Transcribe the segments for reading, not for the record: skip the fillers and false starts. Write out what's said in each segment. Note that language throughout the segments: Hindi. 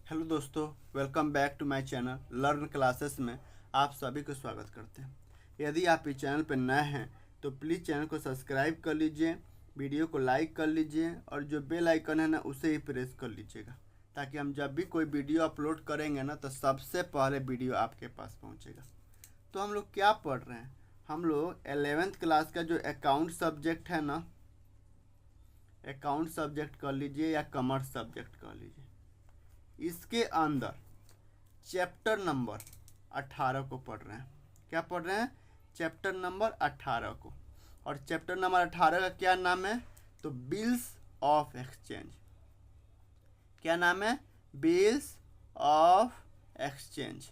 हेलो दोस्तों, welcome back to my channel learn classes में आप सभी को स्वागत करते हैं। यदि आप इस चैनल पर नए हैं तो प्लीज़ चैनल को सब्सक्राइब कर लीजिए, वीडियो को लाइक कर लीजिए और जो बेल आइकन है ना उसे ही प्रेस कर लीजिएगा, ताकि हम जब भी कोई वीडियो अपलोड करेंगे ना तो सबसे पहले वीडियो आपके पास पहुँचेगा। तो हम लोग क्या पढ़ रहे हैं? हम लोग 11th क्लास का जो अकाउंट सब्जेक्ट है ना, अकाउंट सब्जेक्ट कर लीजिए या कॉमर्स सब्जेक्ट कर लीजिए, इसके अंदर चैप्टर नंबर 18 को पढ़ रहे हैं। क्या पढ़ रहे हैं? चैप्टर नंबर 18 को। और चैप्टर नंबर 18 का क्या नाम है? तो बिल्स ऑफ एक्सचेंज। क्या नाम है? बिल्स ऑफ एक्सचेंज,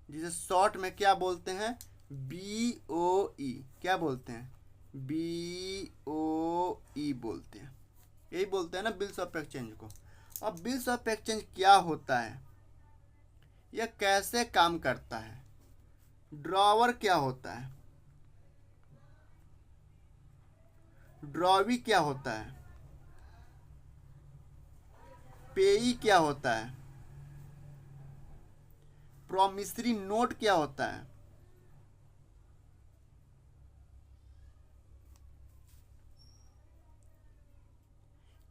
जिसे शॉर्ट में क्या बोलते हैं? BOE। क्या बोलते हैं? BOE बोलते हैं। यही बोलते हैं ना बिल्स ऑफ एक्सचेंज को। अब बिल्स ऑफ एक्सचेंज क्या होता है, यह कैसे काम करता है, ड्रॉवर क्या होता है, ड्रॉवी क्या होता है, पेई क्या होता है, प्रॉमिसरी नोट क्या होता है,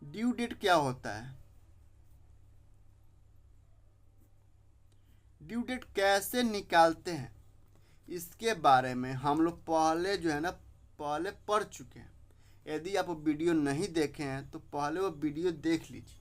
ड्यू डेट क्या होता है, ड्यू डेट कैसे निकालते हैं, इसके बारे में हम लोग पहले जो है ना पहले पढ़ चुके हैं। यदि आप वो वीडियो नहीं देखे हैं तो पहले वो वीडियो देख लीजिए,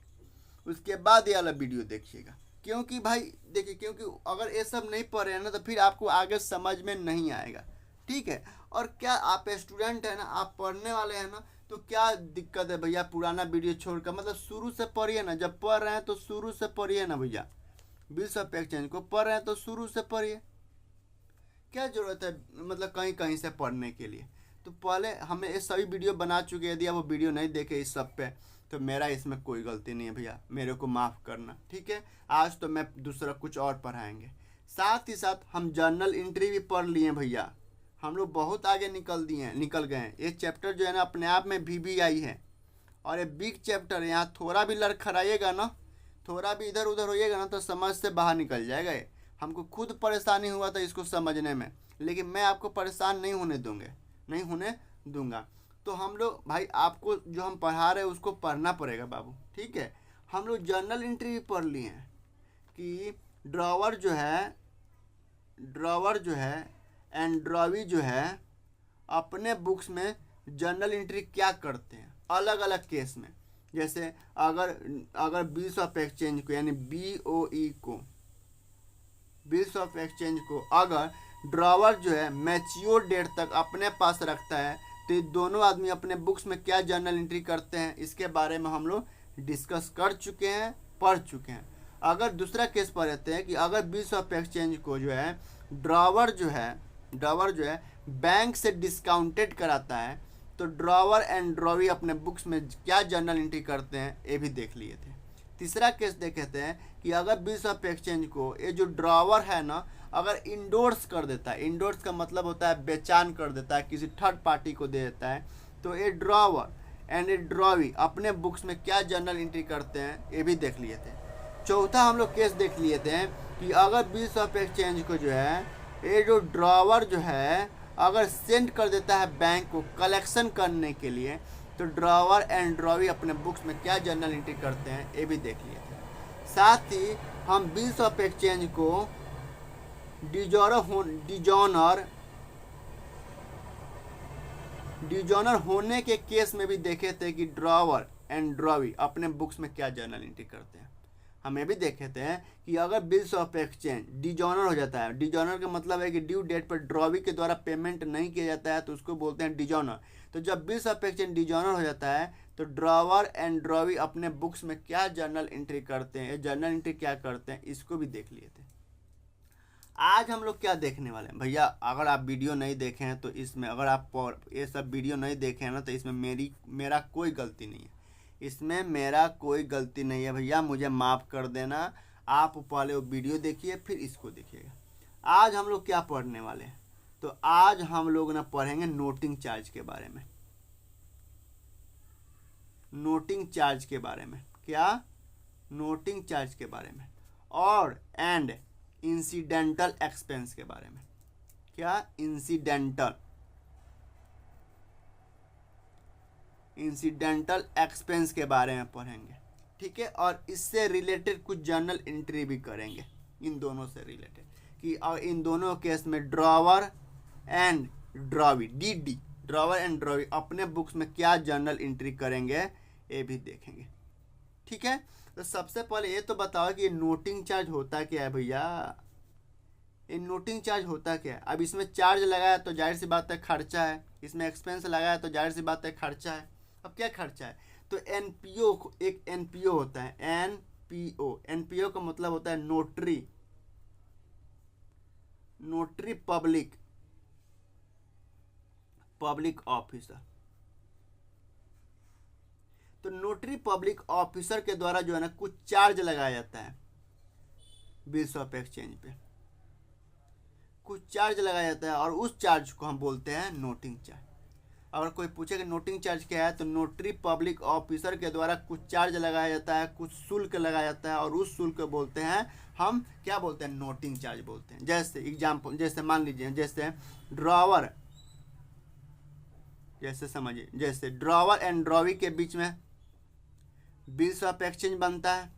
उसके बाद ये वाला वीडियो देखिएगा। क्योंकि भाई देखिए, क्योंकि अगर ये सब नहीं पढ़े हैं ना तो फिर आपको आगे समझ में नहीं आएगा। ठीक है। और क्या आप स्टूडेंट है ना, आप पढ़ने वाले हैं ना, तो क्या दिक्कत है भैया पुराना वीडियो छोड़कर, मतलब शुरू से पढ़िए ना। जब पढ़ रहे हैं तो शुरू से पढ़िए ना भैया, बिल्स ऑफ एक्सचेंज को पढ़ रहे हैं तो शुरू से पढ़िए। क्या जरूरत है मतलब कहीं कहीं से पढ़ने के लिए? तो पहले हमें ये सभी वीडियो बना चुके हैं। यदि आप वो वीडियो नहीं देखे इस सब पे तो मेरा इसमें कोई गलती नहीं है भैया, मेरे को माफ़ करना। ठीक है। आज तो मैं दूसरा कुछ और पढ़ाएंगे। साथ ही साथ हम जर्नल एंट्री भी पढ़ लिए भैया, हम लोग बहुत आगे निकल गए हैं। ये चैप्टर जो है ना अपने आप में VBI है और ये बिग चैप्टर है। यहाँ थोड़ा भी लड़खड़ाइएगा ना, थोड़ा भी इधर उधर होइएगा ना तो समझ से बाहर निकल जाएगा ये। हमको खुद परेशानी हुआ था इसको समझने में, लेकिन मैं आपको परेशान नहीं होने दूंगा। तो हम लोग भाई आपको जो हम पढ़ा रहे हैं उसको पढ़ना पड़ेगा बाबू। ठीक है। हम लोग जर्नल एंट्री भी पढ़ लिए हैं कि ड्रॉवर जो है एंड ड्रॉवी जो है अपने बुक्स में जर्नल एंट्री क्या करते हैं अलग अलग केस में। जैसे अगर अगर बिल्स ऑफ एक्सचेंज को यानी BOE को, बिल्स ऑफ एक्सचेंज को अगर ड्रॉवर जो है मैच्योर डेट तक अपने पास रखता है तो ये दोनों आदमी अपने बुक्स में क्या जर्नल एंट्री करते हैं इसके बारे में हम लोग डिस्कस कर चुके हैं, पढ़ चुके हैं। अगर दूसरा केस पर रहते हैं कि अगर बिल्स ऑफ एक्सचेंज को जो है ड्रॉवर जो है बैंक से डिस्काउंटेड कराता है तो ड्रॉवर एंड ड्रॉवी अपने बुक्स में क्या जर्नल एंट्री करते हैं ये भी देख लिए थे। तीसरा केस देखे हैं कि अगर बिल्स ऑफ एक्सचेंज को ये जो ड्रॉवर है ना अगर इंडोर्स कर देता है, इंडोर्स का मतलब होता है बेचान कर देता है, किसी थर्ड पार्टी को दे देता है, तो ये ड्रॉवर एंड ए ड्रॉवी अपने बुक्स में क्या जर्नल एंट्री करते हैं ये भी देख लिए थे। चौथा हम लोग केस देख लिए थे कि अगर बिल्स ऑफ एक्सचेंज को जो है ये जो ड्रॉवर जो है अगर सेंड कर देता है बैंक को कलेक्शन करने के लिए तो ड्रॉवर एंड ड्रॉवी अपने बुक्स में क्या जर्नल एंट्री करते हैं ये भी देख लिए थे। साथ ही हम बिल्स ऑफ एक्सचेंज को डिजॉनर होने के केस में भी देखे थे कि ड्रॉवर एंड ड्रॉवी अपने बुक्स में क्या जर्नल एंट्री करते हैं। हम ये भी देखे थे कि अगर बिल्स ऑफ एक्सचेंज डिजॉनर हो जाता है, डिजॉनर का मतलब है कि ड्यू डेट पर ड्रॉवी के द्वारा पेमेंट नहीं किया जाता है तो उसको बोलते हैं डिजॉनर। तो जब बिल्स ऑफ एक्सचेंज डिजॉनर हो जाता है तो ड्रॉवर एंड ड्रॉवी अपने बुक्स में क्या जर्नल एंट्री करते हैं, जर्नल एंट्री क्या करते हैं इसको भी देख लिए थे। आज हम लोग क्या देखने वाले हैं भैया? अगर आप वीडियो नहीं देखे हैं तो इसमें, अगर आप ये सब वीडियो नहीं देखे हैं ना तो इसमें मेरा कोई गलती नहीं है, इसमें मेरा कोई गलती नहीं है भैया, मुझे माफ़ कर देना। आप पहले वो वीडियो देखिए फिर इसको देखिएगा। आज हम लोग क्या पढ़ने वाले हैं? तो आज हम लोग ना पढ़ेंगे नोटिंग चार्ज के बारे में। नोटिंग चार्ज के बारे में। क्या? नोटिंग चार्ज के बारे में। और एंड इंसिडेंटल एक्सपेंस के बारे में। क्या? इंसिडेंटल एक्सपेंस के बारे में पढ़ेंगे, ठीक है। और इससे रिलेटेड कुछ जर्नल एंट्री भी करेंगे, इन दोनों से रिलेटेड, कि और इन दोनों केस में drawer and drawee, D drawer and drawee अपने बुक्स में क्या जर्नल एंट्री करेंगे ये भी देखेंगे, ठीक है। तो सबसे पहले ये तो बताओ कि ये नोटिंग चार्ज होता क्या है भैया? ये नोटिंग चार्ज होता क्या है? अब इसमें चार्ज लगाया तो जाहिर सी बात है खर्चा है, इसमें एक्सपेंस लगाया तो जाहिर सी बात है खर्चा है। अब क्या खर्चा है? तो एनपीओ, एक एनपीओ होता है, एनपीओ का मतलब होता है नोटरी पब्लिक ऑफिसर। तो नोटरी पब्लिक ऑफिसर के द्वारा जो है ना कुछ चार्ज लगाया जाता है बिल्स ऑफ एक्सचेंज पे, कुछ चार्ज लगाया जाता है और उस चार्ज को हम बोलते हैं नोटिंग चार्ज। अगर कोई पूछे कि नोटिंग चार्ज क्या है, तो नोटरी पब्लिक ऑफिसर के द्वारा कुछ चार्ज लगाया जाता है, कुछ शुल्क लगाया जाता है और उस शुल्क को बोलते हैं हम क्या बोलते हैं? नोटिंग चार्ज बोलते हैं। जैसे एग्जाम्पल, जैसे मान लीजिए, जैसे ड्रॉवर, जैसे समझिए, जैसे ड्रॉवर एंड ड्रॉवी के बीच में बिल्स ऑफ एक्सचेंज बनता है,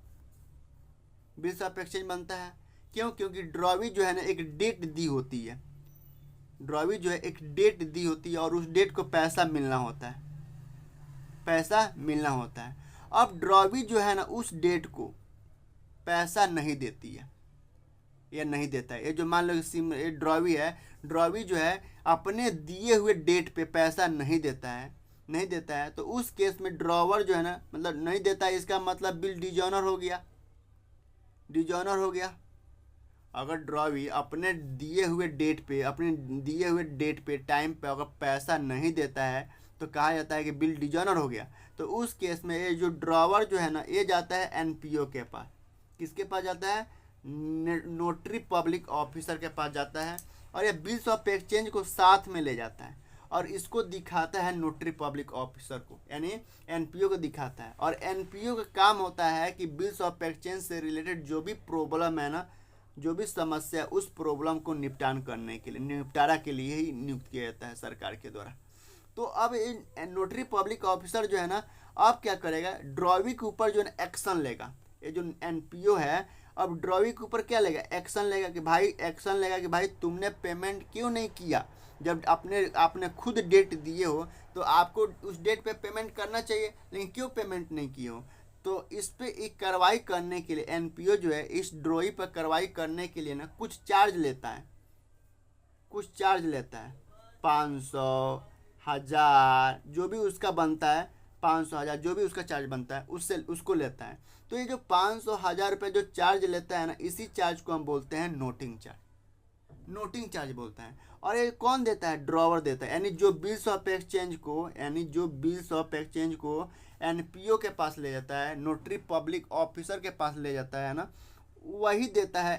बिल्स ऑफ एक्सचेंज बनता है। क्यों? क्योंकि ड्रॉवी जो है ना एक डेट दी होती है, ड्रॉवी जो है एक डेट दी होती है और उस डेट को पैसा मिलना होता है, पैसा मिलना होता है। अब ड्रॉवी जो है ना उस डेट को पैसा नहीं देती है, या नहीं देता है। ये जो मान लो ये ड्रॉवी है, ड्रॉवी जो है अपने दिए हुए डेट पे पैसा नहीं देता है, नहीं देता है, तो उस केस में ड्रॉवर जो है ना, मतलब नहीं देता है, इसका मतलब बिल डिजॉनर हो गया, डिजॉनर हो गया। अगर ड्रॉवी अपने दिए हुए डेट पे, अपने दिए हुए डेट पे, टाइम पे अगर पैसा नहीं देता है तो कहा जाता है कि बिल डिजॉनर हो गया। तो उस केस में ये जो ड्रॉवर जो है ना ये जाता है एनपीओ के पास। किसके पास जाता है? नोटरी पब्लिक ऑफिसर के पास जाता है और ये बिल्स ऑफ एक्सचेंज को साथ में ले जाता है और इसको दिखाता है नोटरी पब्लिक ऑफिसर को, यानी एनपीओ को दिखाता है। और एनपीओ का काम होता है कि बिल्स ऑफ एक्सचेंज से रिलेटेड जो भी प्रॉब्लम है ना, जो भी समस्या, उस प्रॉब्लम को निपटान करने के लिए, निपटारा के लिए ही नियुक्त किया जाता है सरकार के द्वारा। तो अब नोटरी पब्लिक ऑफिसर जो है ना अब क्या करेगा? ड्रॉवी के ऊपर जो है ना एक्शन लेगा। ये जो एनपीओ है अब ड्रॉवी के ऊपर क्या लेगा? एक्शन लेगा कि भाई, एक्शन लेगा कि भाई तुमने पेमेंट क्यों नहीं किया। जब आपने खुद डेट दिए हो तो आपको उस डेट पे पेमेंट करना चाहिए, लेकिन क्यों पेमेंट नहीं किए हो। तो इस पे एक कार्रवाई करने के लिए एनपीओ जो है इस ड्रॉवी पर कार्रवाई करने के लिए ना कुछ चार्ज लेता है, कुछ चार्ज लेता है, 500, 1000 जो भी उसका बनता है, 500, 1000 जो भी उसका चार्ज बनता है उससे उसको लेता है। तो ये जो 500, 1000 रुपये जो चार्ज लेता है ना, इसी चार्ज को हम बोलते हैं नोटिंग चार्ज, नोटिंग चार्ज बोलते हैं। और ये कौन देता है? ड्रॉवर देता है। यानी जो बिल्स ऑफ एक्सचेंज को, यानी जो बिल्स ऑफ एक्सचेंज को एनपीओ के पास ले जाता है, नोटरी पब्लिक ऑफिसर के पास ले जाता है ना, वही देता है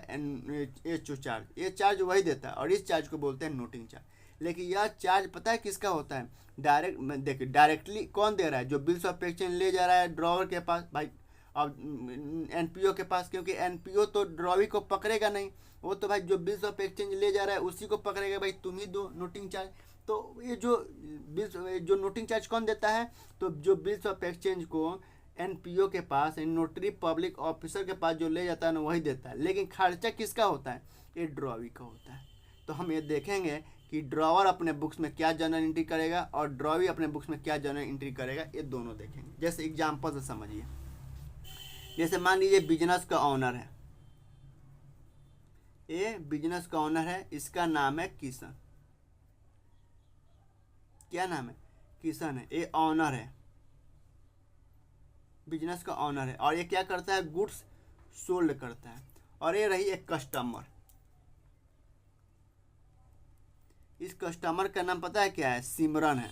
ये जो चार्ज, ये चार्ज वही देता है और इस चार्ज को बोलते हैं नोटिंग चार्ज। लेकिन यह चार्ज पता है किसका होता है? डायरेक्ट, देखिए डायरेक्टली कौन दे रहा है? जो बिल्स ऑफ एक्सचेंज ले जा रहा है ड्रॉवर के पास भाई, अब एनपीओ के पास, क्योंकि एनपीओ तो ड्रॉवी को पकड़ेगा नहीं, वो तो भाई जो बिल्स ऑफ एक्सचेंज ले जा रहा है उसी को पकड़ेगा, भाई तुम ही दो नोटिंग चार्ज। तो ये जो नोटिंग चार्ज कौन देता है? तो जो बिल्स ऑफ एक्सचेंज को एनपीओ के पास, नोटरी पब्लिक ऑफिसर के पास जो ले जाता है ना वही देता है। लेकिन खर्चा किसका होता है? ये ड्रॉवी का होता है। तो हम ये देखेंगे कि ड्रॉवर अपने बुक्स में क्या जर्नल एंट्री करेगा और ड्रॉवी अपने बुक्स में क्या जर्नल एंट्री करेगा, ये दोनों देखेंगे। जैसे एग्जाम्पल से समझिए, जैसे मान लीजिए बिजनेस का ऑनर है, ये बिजनेस का ऑनर है, इसका नाम है किशन। क्या नाम है? किशन है। ये ऑनर है, बिजनेस का ऑनर है और ये क्या करता है? गुड्स सोल्ड करता है। और ये रही एक कस्टमर, इस कस्टमर का नाम पता है क्या है? सिमरन है।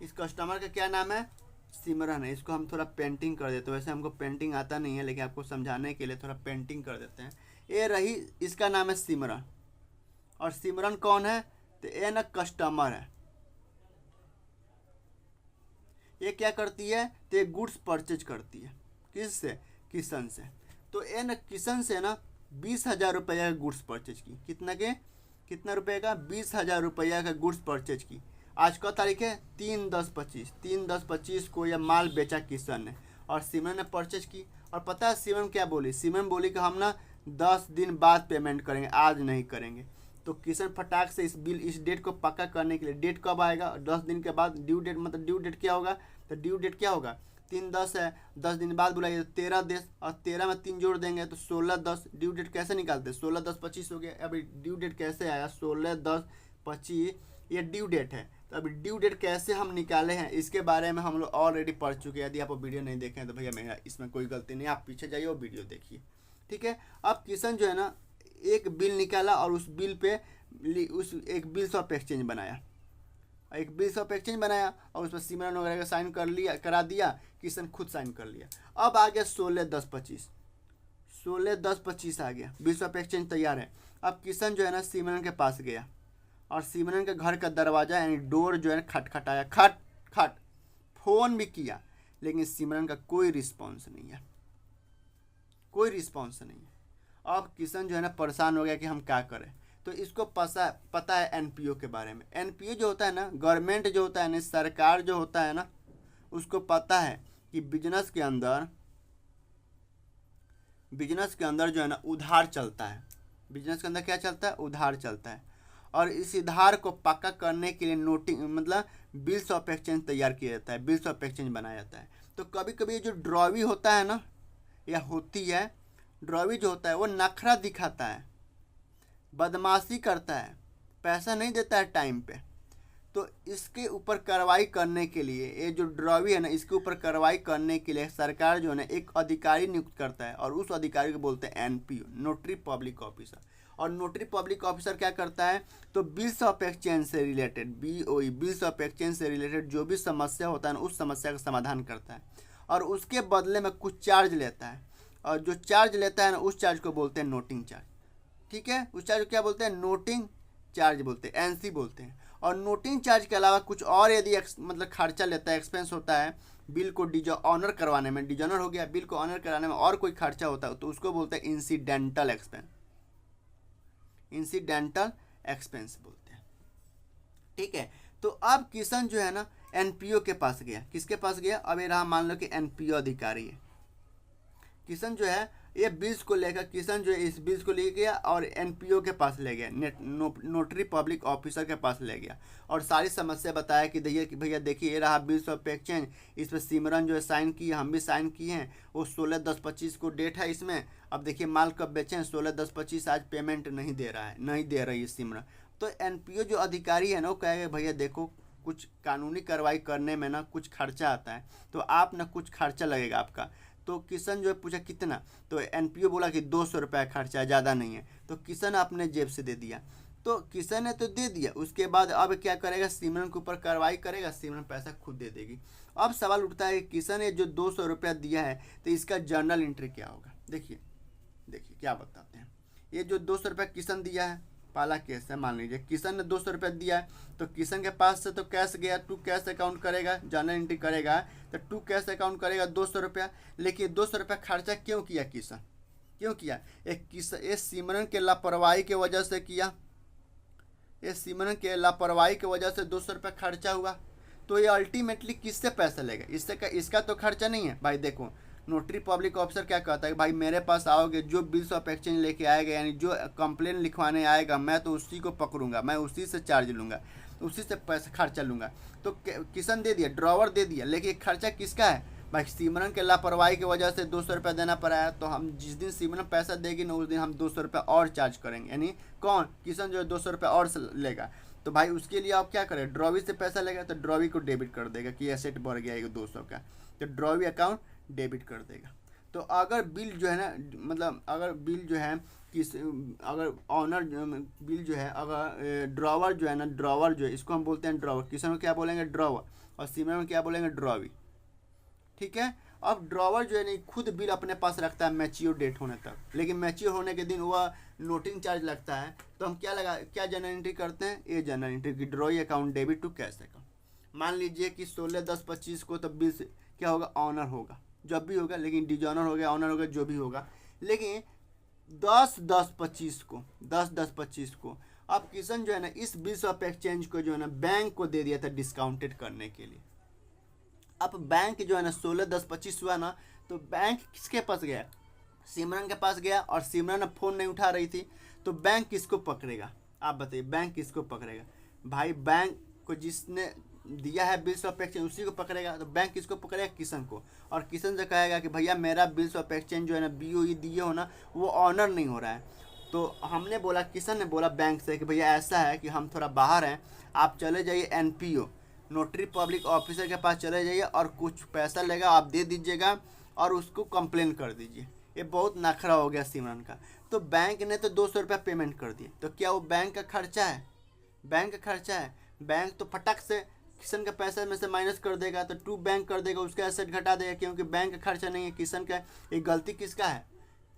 इस कस्टमर का क्या नाम है? सिमरन है। इसको हम थोड़ा पेंटिंग कर देते हैं, वैसे हमको पेंटिंग आता नहीं है लेकिन आपको समझाने के लिए थोड़ा पेंटिंग कर देते हैं। ये रही, इसका नाम है सिमरन। और सिमरन कौन है? तो ये ना कस्टमर है, ये क्या करती है, तो ये गुड्स परचेज करती है किससे, किशन से। तो ये ना किशन से ना 20,000 रुपया का गुड्स परचेज की, कितना रुपये का, 20,000 रुपया का गुड्स परचेज की। आज का तारीख है 3/10/25 को यह माल बेचा किशन ने और सिमरन ने परचेज की। और पता है सिमरन क्या बोली, सिमरन बोली कि हम ना 10 दिन बाद पेमेंट करेंगे, आज नहीं करेंगे। तो किशन फटाक से इस डेट को पक्का करने के लिए, डेट कब आएगा, 10 दिन के बाद ड्यू डेट, मतलब ड्यू डेट क्या होगा, तो ड्यू डेट क्या होगा, 3/10 है, 10 दिन बाद बुलाइए तो 13/10 और 13 में 3 जोड़ देंगे तो 16/10। ड्यू डेट कैसे निकालते हैं, 16/10/25 हो गया। अभी ड्यू डेट कैसे आया, 16/10/25 ये ड्यू डेट है। तो अभी ड्यू डेट कैसे हम निकाले हैं इसके बारे में हम लोग ऑलरेडी पढ़ चुके हैं। यदि आप वीडियो नहीं देखें तो भैया मेरा इसमें कोई गलती नहीं, आप पीछे जाइए और वीडियो देखिए, ठीक है। अब किशन जो है ना एक बिल निकाला और उस बिल पे एक बिल्स ऑफ एक्सचेंज बनाया, और उस पर सिमरन वगैरह का साइन करा दिया, किशन खुद साइन कर लिया। अब आ गया 16/10/25 आ गया, बिल्स ऑफ एक्सचेंज तैयार है। अब किशन जो है ना सिमरन के पास गया और सिमरन के घर का दरवाजा यानी डोर जो है खटखटाया, खट खट, फोन भी किया, लेकिन सिमरन का कोई रिस्पॉन्स नहीं है। अब किशन जो है ना परेशान हो गया कि हम क्या करें। तो इसको पता है एनपीओ के बारे में। एनपीओ जो होता है ना, गवर्नमेंट जो होता है ना, सरकार जो होता है ना, उसको पता है कि बिजनेस के अंदर जो है ना उधार चलता है। बिजनेस के अंदर क्या चलता है, उधार चलता है। और इस उधार को पक्का करने के लिए मतलब बिल्स ऑफ एक्सचेंज तैयार किया जाता है, बिल्स ऑफ एक्सचेंज बनाया जाता है। तो कभी कभी जो ड्रॉवी होता है ना, या होती है, ड्रॉवी जो होता है वो नखरा दिखाता है, बदमाशी करता है, पैसा नहीं देता है टाइम पे। तो इसके ऊपर कार्रवाई करने के लिए, ये जो ड्रॉवी है ना, इसके ऊपर कार्रवाई करने के लिए सरकार जो है ना एक अधिकारी नियुक्त करता है और उस अधिकारी को बोलते हैं एनपीओ, नोटरी पब्लिक ऑफिसर। और नोटरी पब्लिक ऑफिसर क्या करता है, तो बिल्स ऑफ एक्सचेंज से related, BOE, bills of exchange से रिलेटेड जो भी समस्या होता है ना, उस समस्या का समाधान करता है और उसके बदले में कुछ चार्ज लेता है। और जो चार्ज लेता है ना, उस चार्ज को बोलते हैं नोटिंग चार्ज, ठीक है। उस चार्ज को क्या बोलते हैं, नोटिंग चार्ज बोलते हैं, एनसी बोलते हैं। और नोटिंग चार्ज के अलावा कुछ और यदि मतलब खर्चा लेता है, एक्सपेंस होता है, बिल को ऑनर करवाने में, डिजॉनर हो गया, बिल को ऑनर कराने में और कोई खर्चा होता है तो उसको बोलते हैं इंसिडेंटल एक्सपेंस, बोलते हैं, ठीक है। तो अब किशन जो है ना एनपीओ के पास गया, किसके पास गया, अब ये रहा मान लो कि एनपीओ अधिकारी है। किशन जो है ये बिल्स को लेकर, किशन जो है इस बिल्स को ले गया और एनपीओ के पास ले गया, नोटरी पब्लिक ऑफिसर के पास ले गया और सारी समस्या बताया कि भैया देखिए ये रहा बिल्स ऑफ एक्सचेंज, इस पर सिमरन जो है साइन की है, हम भी साइन किए हैं, वो 16/10/25 को डेट है इसमें। अब देखिए माल कब बेचें, 16/10/25, आज पेमेंट नहीं दे रही है सिमरन। तो एनपीओ जो अधिकारी है ना वो कहेगा भैया देखो कुछ कानूनी कार्रवाई करने में ना कुछ खर्चा आता है, तो आप ना कुछ खर्चा लगेगा आपका। तो किशन जो है पूछा कितना, तो एनपीओ बोला कि 200 रुपया खर्चा है, ज़्यादा नहीं है। तो किशन अपने जेब से दे दिया, तो किशन ने तो दे दिया। उसके बाद अब क्या करेगा, सिमरन के ऊपर कार्रवाई करेगा, सिमरन पैसा खुद दे देगी। अब सवाल उठता है किशन ने जो 200 रुपया दिया है तो इसका जर्नल एंट्री क्या होगा। देखिए क्या बताते हैं। ये जो 200 रुपया किशन दिया है, पहला केस है, मान लीजिए किशन ने 200 रुपया दिया है तो किशन के पास से तो कैश गया, टू कैश अकाउंट करेगा, जर्नल एंट्री करेगा तो टू कैश अकाउंट करेगा 200 रुपया। लेकिन 200 रुपया खर्चा क्यों किया किशन, क्यों किया, ये सिमरन के लापरवाही की वजह से किया, ये सिमरन के लापरवाही की वजह से 200 रुपया खर्चा हुआ। तो ये अल्टीमेटली किससे पैसा लेगा, इसका तो खर्चा नहीं है भाई। देखो नोटरी पब्लिक ऑफिसर क्या कहता है, भाई मेरे पास आओगे, जो बिल्स ऑफ एक्सचेंज लेके आएगा यानी जो कंप्लेन लिखवाने आएगा, मैं तो उसी को पकड़ूंगा, मैं उसी से चार्ज लूँगा, उसी से पैसा खर्चा लूँगा। तो किशन दे दिया, ड्रॉवर दे दिया, लेकिन खर्चा किसका है भाई, सिमरन के लापरवाही की वजह से 200 रुपया देना पड़ा है। तो हम जिस दिन सिमरन पैसा देगी ना उस दिन हम 200 रुपया और चार्ज करेंगे, यानी कौन, किशन जो है 200 रुपया और लेगा। तो भाई उसके लिए आप क्या करें, ड्रॉवी से पैसा लेगा तो ड्रॉवी को डेबिट कर देगा कि एसेट बढ़ गया है 200 का, तो ड्रॉवी अकाउंट डेबिट कर देगा। तो अगर बिल जो है ना, मतलब अगर बिल जो है अगर ऑनर बिल जो है, अगर ड्रॉवर जो है ना, ड्रॉवर जो है इसको हम बोलते हैं ड्रॉवर, किशन को क्या बोलेंगे ड्रॉवर, और सिमरन में क्या बोलेंगे ड्रॉवी, ठीक है। अब ड्रॉवर जो है नहीं खुद बिल अपने पास रखता है मैच्योर डेट होने तक, लेकिन मैच्योर होने के दिन वह नोटिंग चार्ज लगता है। तो हम क्या जर्नल एंट्री करते हैं, ये जर्नल एंट्री की drawee account debit to cash account. मान लीजिए कि 16/10/25 को तो बिल क्या होगा, ऑनर होगा, जब भी होगा, लेकिन डिजॉनर हो गया, ऑनर हो गया, जो भी होगा। लेकिन 10/10/25 को अब किशन जो है ना इस बिल्स ऑफ एक्सचेंज को जो है ना बैंक को दे दिया था डिस्काउंटेड करने के लिए। अब बैंक जो है ना 16/10/25 हुआ ना, तो बैंक किसके पास गया, सिमरन के पास गया, और सिमरन अब फ़ोन नहीं उठा रही थी, तो बैंक किसको पकड़ेगा, आप बताइए, बैंक किसको पकड़ेगा भाई, बैंक को जिसने दिया है बिल्स ऑफ एक्सचेंज उसी को पकड़ेगा। तो बैंक किसको पकड़ेगा, किशन को, और किशन से कहेगा कि भैया मेरा बिल्स ऑफ एक्सचेंज जो है ना BOE दिए हो ना वो ऑनर नहीं हो रहा है। तो हमने बोला, किशन ने बोला बैंक से कि भैया ऐसा है कि हम थोड़ा बाहर हैं, आप चले जाइए NPO नोटरी पब्लिक ऑफिसर के पास चले जाइए, और कुछ पैसा लेगा आप दे दीजिएगा और उसको कंप्लेन कर दीजिए। ये बहुत नखरा हो गया सिमरन का। तो बैंक ने तो 200 रुपया पेमेंट कर दिए, तो क्या वो बैंक का खर्चा है, बैंक का खर्चा है। बैंक तो फटक से किशन के पैसे में से माइनस कर देगा, तो टू बैंक कर देगा, उसका एसेट घटा देगा, क्योंकि बैंक का खर्चा नहीं है। किशन का एक गलती किसका है,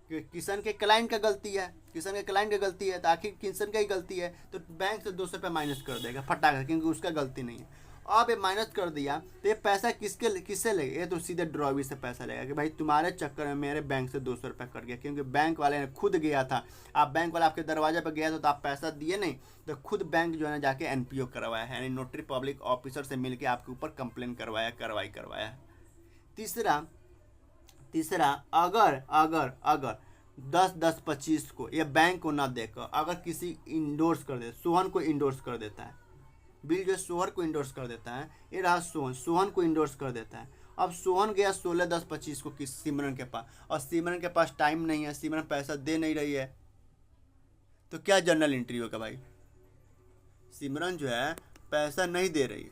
किशन के क्लाइंट का गलती है, किशन के क्लाइंट का गलती है, तो आखिर किशन का ही गलती है, तो बैंक से 200 रुपया माइनस कर देगा फटाक, क्योंकि उसका गलती नहीं है। अब ये माइनस कर दिया तो ये पैसा किससे लेगा, ये तो सीधे ड्रॉवी से पैसा लेगा कि भाई तुम्हारे चक्कर में मेरे बैंक से 200 रुपया कट गया, क्योंकि बैंक वाले ने खुद गया था, आप बैंक वाला आपके दरवाजे पर गया था तो आप पैसा दिए नहीं, तो खुद बैंक जो है ना जाके NPO करवाया है, यानी नोटरी पब्लिक ऑफिसर से मिलकर आपके ऊपर कंप्लेन करवाया, कार्रवाई करवाया। तीसरा अगर 10/10/25 को ये बैंक को ना देकर अगर किसी इंडोर्स कर दे, सोहन को इंडोर्स कर देता है, बिल जो सोहन को इंडोर्स कर देता है, ये रहा सोहन को इंडोर्स कर देता है। अब सोहन गया 16/10/25 को किस सिमरन के पास, और सिमरन के पास टाइम नहीं है, सिमरन पैसा दे नहीं रही है, तो क्या जर्नल एंट्री होगा भाई, सिमरन जो है पैसा नहीं दे रही है,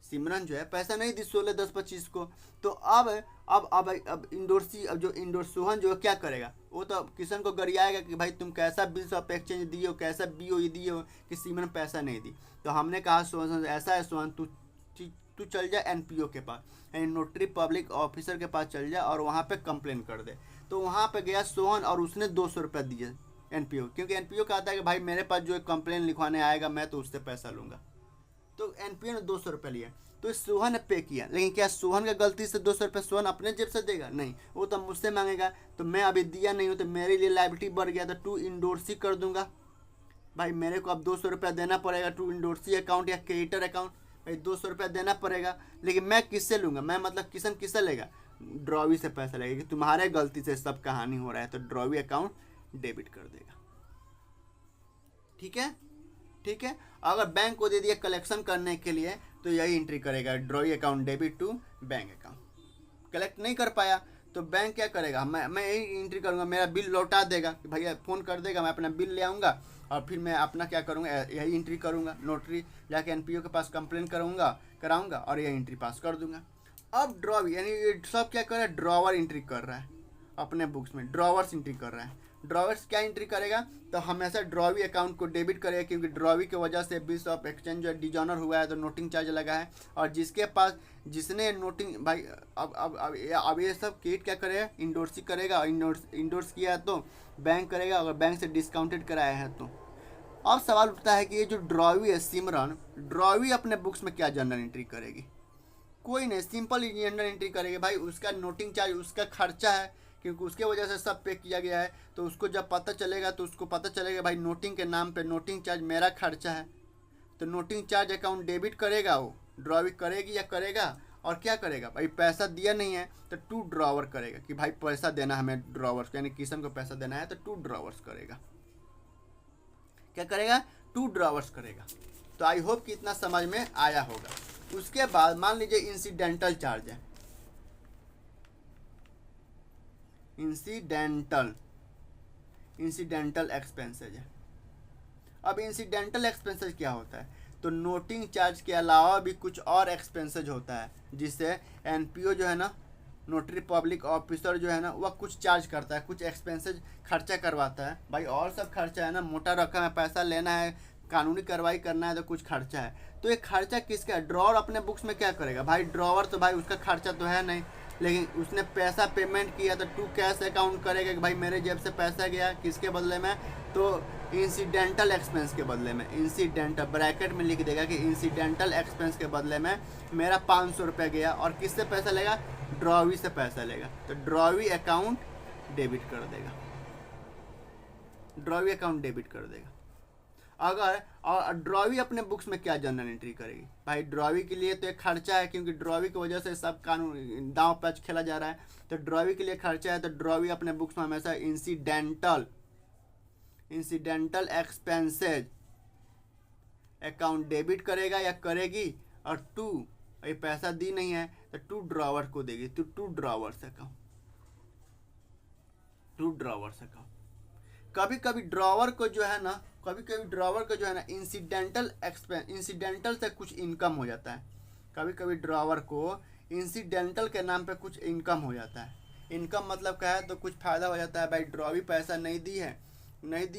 सिमरन जो है पैसा नहीं दी 16/10/25 को। तो अब इंडोर्सी, अब जो इंडोर सोहन जो क्या करेगा, वो तो किशन को गरियाएगा कि भाई तुम कैसा बिल्स ऑफ एक्सचेंज दिए हो, कैसा BOE दिए हो कि सिमरन पैसा नहीं दी। तो हमने कहा सोहन ऐसा है, सोहन तू चल जा NPO के पास, यानी नोटरी पब्लिक ऑफिसर के पास चल जा और वहाँ पे कंप्लेन कर दे। तो वहाँ पे गया सोहन और उसने 200 रुपया दिए NPO, क्योंकि NPO कहता है कि भाई मेरे पास जो कंप्लेन लिखवाने आएगा मैं तो उससे पैसा लूँगा। तो NPO ने 200 रुपया लिया, तो सोहन ने पे किया, लेकिन क्या सोहन का गलती से 200 रुपये सोहन अपने जेब से देगा, नहीं, वो तो मुझसे मांगेगा, तो मैं अभी दिया नहीं हूँ तो मेरे लिए लायबिलिटी बढ़ गया, तो टू इंडोर्सी कर दूंगा। भाई मेरे को अब 200 रुपया देना पड़ेगा टू इंडोर्सी अकाउंट या क्रेडिटर अकाउंट, भाई 200 रुपया देना पड़ेगा। लेकिन मैं किससे लूँगा, मैं मतलब किशन किससे लेगा, ड्रॉवी से पैसा लेगा कि तुम्हारे गलती से सब कहानी हो रहा है, तो ड्रॉवी अकाउंट डेबिट कर देगा। ठीक है। अगर बैंक को दे दिया कलेक्शन करने के लिए, तो यही एंट्री करेगा, drawee account debit to bank account. Collect नहीं कर पाया तो बैंक क्या करेगा, मैं यही एंट्री करूँगा, मेरा बिल लौटा देगा कि भैया फ़ोन कर देगा, मैं अपना बिल ले आऊँगा और फिर मैं अपना क्या करूँगा, यही एंट्री करूँगा, नोटरी जाके NPO के पास कंप्लेन कराऊँगा और यही एंट्री पास कर दूँगा। अब ड्रॉवी यानी ये सब क्या कर रहा है, ड्रॉवर एंट्री कर रहा है अपने बुक्स में, ड्रॉवर्स एंट्री कर रहा है। ड्रॉवर्स क्या एंट्री करेगा, तो हमेशा ड्रॉवी अकाउंट को डेबिट करेगा, क्योंकि ड्रॉवी की वजह से बिल्स ऑफ एक्सचेंज जो डिजॉनर हुआ है तो नोटिंग चार्ज लगा है, और जिसके पास जिसने नोटिंग भाई अब ये सब किट क्या करेगा, इंडोर्सी करेगा, इंडोर्स किया है तो बैंक करेगा, अगर बैंक से डिस्काउंटेड कराया है तो। अब सवाल उठता है कि ये जो ड्रॉवी है सिमरन, ड्रॉवी अपने बुक्स में क्या जनरल एंट्री करेगी, कोई नहीं, सिंपल जनरल एंट्री करेगी। भाई उसका नोटिंग चार्ज उसका खर्चा है, क्योंकि उसके वजह से सब पे किया गया है, तो उसको जब पता चलेगा तो उसको पता चलेगा भाई नोटिंग के नाम पे नोटिंग चार्ज मेरा खर्चा है, तो नोटिंग चार्ज अकाउंट डेबिट करेगा, वो ड्रॉवी करेगी या करेगा, और क्या करेगा भाई पैसा दिया नहीं है तो टू ड्रॉवर करेगा कि भाई पैसा देना हमें ड्रॉवर्स, यानी किशन को पैसा देना है तो टू ड्रॉवर्स करेगा, क्या करेगा, टू ड्रॉवर्स करेगा। तो आई होप कि इतना समझ में आया होगा। उसके बाद मान लीजिए इंसिडेंटल चार्ज है, इंसिडेंटल एक्सपेंसेज है। अब इंसिडेंटल एक्सपेंसेज क्या होता है, तो नोटिंग चार्ज के अलावा भी कुछ और एक्सपेंसेज होता है, जिससे NPO जो है ना, नोटरी पब्लिक ऑफिसर जो है ना, वह कुछ चार्ज करता है, कुछ एक्सपेंसेज खर्चा करवाता है। भाई और सब खर्चा है ना, मोटा रकम है, पैसा लेना है, कानूनी कार्रवाई करना है, तो कुछ खर्चा है। तो ये खर्चा किसका है, ड्रॉवर अपने बुक्स में क्या करेगा, भाई ड्रॉवर तो भाई उसका खर्चा तो है नहीं, लेकिन उसने पैसा पेमेंट किया तो टू कैश अकाउंट करेगा कि भाई मेरे जेब से पैसा गया, किसके बदले में, तो इंसिडेंटल एक्सपेंस के बदले में। इंसिडेंटल ब्रैकेट में लिख देगा कि इंसिडेंटल एक्सपेंस के बदले में मेरा 500 रुपये गया, और किससे पैसा लेगा, ड्रॉवी से पैसा लेगा, तो ड्रॉवी अकाउंट डेबिट कर देगा, ड्रॉवी अकाउंट डेबिट कर देगा। अगर और ड्रॉवी अपने बुक्स में क्या जर्नल एंट्री करेगी, भाई ड्रॉवी के लिए तो एक खर्चा है, क्योंकि ड्रॉवी की वजह से सब कानून दांव पैच खेला जा रहा है, तो ड्रॉवी के लिए खर्चा है, तो ड्रॉवी अपने बुक्स में हमेशा इंसिडेंटल एक्सपेंसेज अकाउंट डेबिट करेगा या करेगी, और टू ये पैसा दी नहीं है तो टू ड्रॉवर को देगी, तो to drawer's account, to drawer's account. कभी कभी ड्रॉवर को जो है ना, इंसिडेंटल से कुछ इनकम हो जाता है, कभी कभी ड्रॉवर को इंसिडेंटल के नाम पे कुछ इनकम हो जाता है। इनकम मतलब क्या है, तो कुछ फ़ायदा हो जाता है, भाई ड्रॉवी पैसा नहीं दी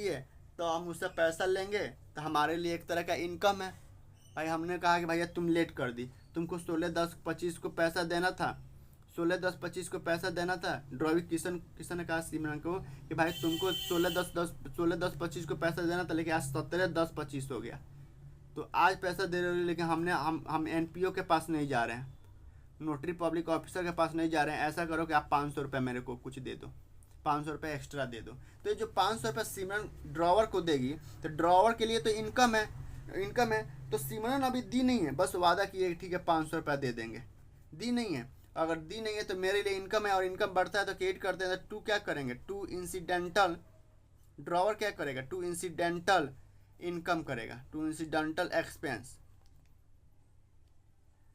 है तो हम उससे पैसा लेंगे, तो हमारे लिए एक तरह का इनकम है। भाई हमने कहा कि भैया तुम लेट कर दी, तुमको 16-10-25 को पैसा देना था, 16-10-25 को पैसा देना था। ड्रॉवी किशन ने कहा सिमरन को कि भाई तुमको 16-10-25 को पैसा देना था, लेकिन आज 17-10-25 हो गया, तो आज पैसा दे रहे हो, लेकिन हम NPO के पास नहीं जा रहे हैं, नोटरी पब्लिक ऑफिसर के पास नहीं जा रहे हैं। ऐसा करो कि आप 500 रुपये मेरे को कुछ दे दो, 500 रुपये एक्स्ट्रा दे दो। तो ये जो 500 रुपये सिमरन ड्रॉवर को देगी, तो ड्रॉवर के लिए तो इनकम है, तो सिमरन अभी दी नहीं है, बस वादा किए ठीक है 500 रुपये दे देंगे, दी नहीं है। अगर दी नहीं है तो मेरे लिए इनकम है, और इनकम बढ़ता है तो क्रिएट करते हैं, तो टू क्या करेंगे, टू इंसिडेंटल, ड्रॉवर क्या करेगा, टू इंसिडेंटल इनकम करेगा, टू इंसिडेंटल एक्सपेंस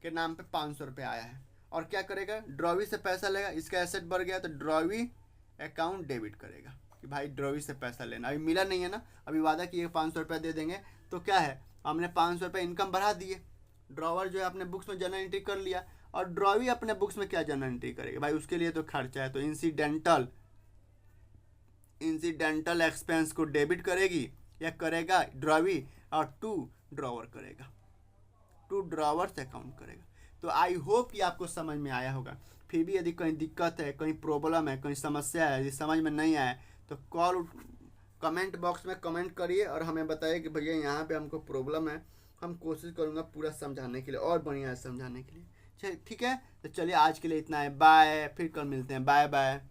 के नाम पे 500 रुपये आया है, और क्या करेगा, ड्रॉवी से पैसा लेगा, इसका एसेट बढ़ गया तो ड्रॉवी अकाउंट डेबिट करेगा कि भाई ड्रॉवी से पैसा लेना, अभी मिला नहीं है ना, अभी वादा किए 500 रुपये दे देंगे, तो क्या है, हमने 500 रुपये इनकम बढ़ा दिए। ड्रॉवर जो है अपने बुक्स में जर्नल एंट्री कर लिया, और ड्रॉवी अपने बुक्स में क्या जर्नल एंट्री करेगा, भाई उसके लिए तो खर्चा है, तो इंसिडेंटल एक्सपेंस को डेबिट करेगी या करेगा ड्रॉवी, और टू ड्रॉवर करेगा, टू ड्रॉवर्स अकाउंट करेगा। तो आई होप कि आपको समझ में आया होगा। फिर भी यदि कहीं दिक्कत है, कहीं प्रॉब्लम है, कहीं समस्या है, यदि समझ में नहीं आया तो कमेंट बॉक्स में कमेंट करिए और हमें बताइए कि भैया यहाँ पे हमको प्रॉब्लम है, हम कोशिश करूँगा पूरा समझाने के लिए और बढ़िया समझाने के लिए। ठीक है, तो चलिए आज के लिए इतना है, बाय, फिर कल मिलते हैं, बाय बाय।